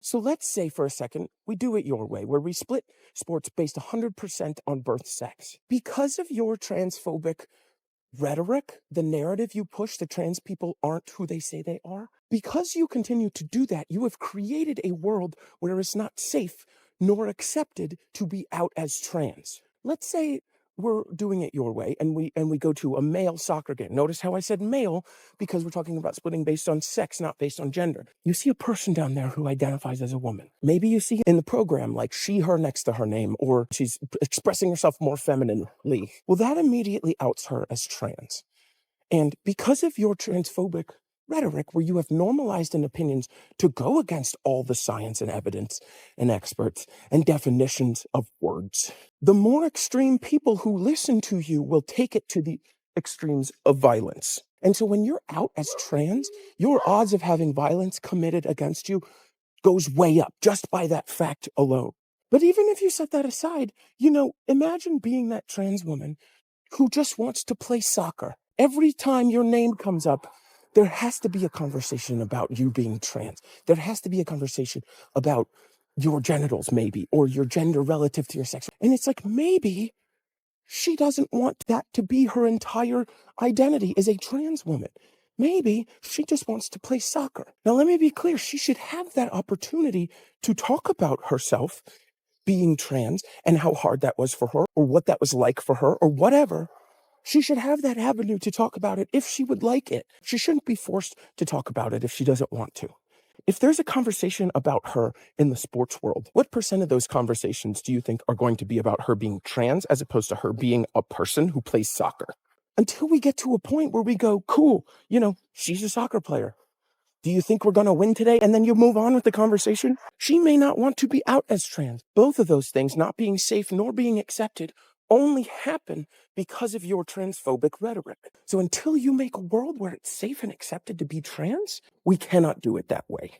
So let's say for a second, we do it your way, where we split sports based 100% on birth sex. Because of your transphobic rhetoric, the narrative you push that trans people aren't who they say they are, because you continue to do that, you have created a world where it's not safe nor accepted to be out as trans. Let's say we're doing it your way and we go to a male soccer game. Notice how I said male, because we're talking about splitting based on sex, not based on gender. You see a person down there who identifies as a woman. Maybe you see in the program like she, her next to her name, or she's expressing herself more femininely. Well, that immediately outs her as trans. And because of your transphobic rhetoric, where you have normalized in opinions to go against all the science and evidence and experts and definitions of words, the more extreme people who listen to you will take it to the extremes of violence. And so when you're out as trans, your odds of having violence committed against you goes way up just by that fact alone. But even if you set that aside, imagine being that trans woman who just wants to play soccer. Every time your name comes up, there has to be a conversation about you being trans. There has to be a conversation about your genitals, maybe, or your gender relative to your sex. And it's like, maybe she doesn't want that to be her entire identity as a trans woman. Maybe she just wants to play soccer. Now, let me be clear. She should have that opportunity to talk about herself being trans and how hard that was for her, or what that was like for her, or whatever. She should have that avenue to talk about it if she would like it. She shouldn't be forced to talk about it if she doesn't want to. If there's a conversation about her in the sports world, what percent of those conversations do you think are going to be about her being trans as opposed to her being a person who plays soccer? Until we get to a point where we go, cool, she's a soccer player. Do you think we're going to win today? And then you move on with the conversation. She may not want to be out as trans. Both of those things, not being safe nor being accepted, only happen because of your transphobic rhetoric. So until you make a world where it's safe and accepted to be trans, we cannot do it that way.